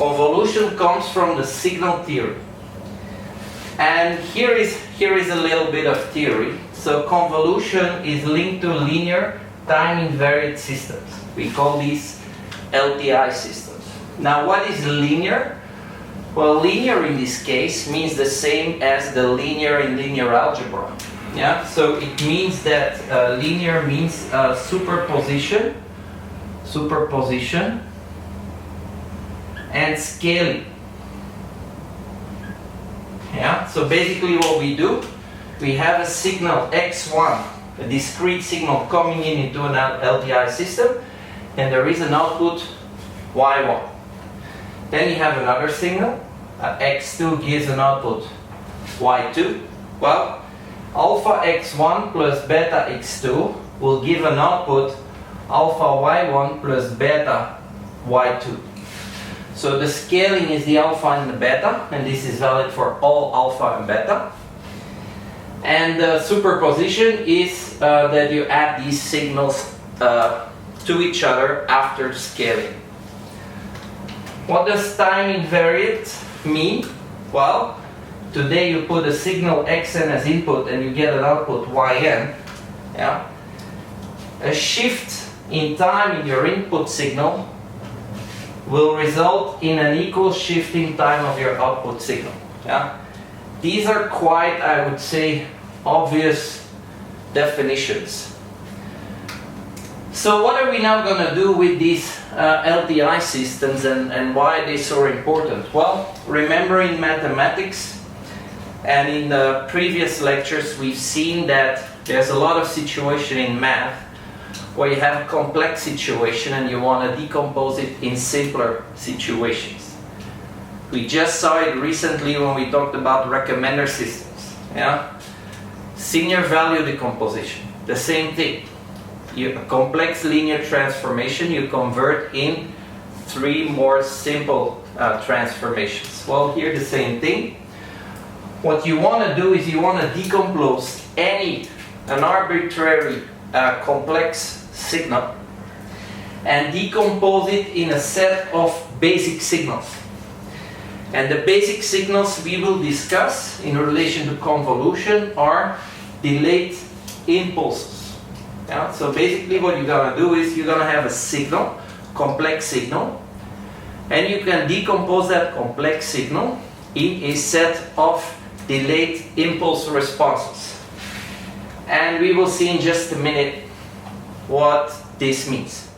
Convolution comes from the signal theory. And here is a little bit of theory. So convolution is linked to linear time-invariant systems. We call these LTI systems. Now what is linear? Well, linear in this case means the same as the linear in linear algebra. Yeah, so it means that linear means superposition, and scaling. Yeah, so basically what we do, we have a signal x1, a discrete signal coming into an LTI system, and there is an output y1. Then you have another signal, x2 gives an output y2. Well, alpha x1 plus beta x2 will give an output alpha y1 plus beta y2. So the scaling is the alpha and the beta, and this is valid for all alpha and beta. And the superposition is that you add these signals to each other after scaling. What does time invariant mean? Well, today you put a signal xn as input and you get an output yn. Yeah? A shift in time in your input signal will result in an equal shift in time of your output signal. Yeah? These are quite, I would say, obvious definitions. So what are we now going to do with these LTI systems and why are they so important? Well, remember in mathematics and in the previous lectures we've seen that there's a lot of situation in math where you have a complex situation and you want to decompose it in simpler situations. We just saw it recently when we talked about recommender systems. Yeah? Senior value decomposition, the same thing. A complex linear transformation you convert in 3 more simple transformations. Well, here the same thing. What you want to do is you want to decompose an arbitrary complex signal and decompose it in a set of basic signals. And the basic signals we will discuss in relation to convolution are delayed impulses. Yeah? So basically what you're going to do is you're going to have a signal, complex signal, and you can decompose that complex signal in a set of delayed impulse responses. And we will see in just a minute what this means.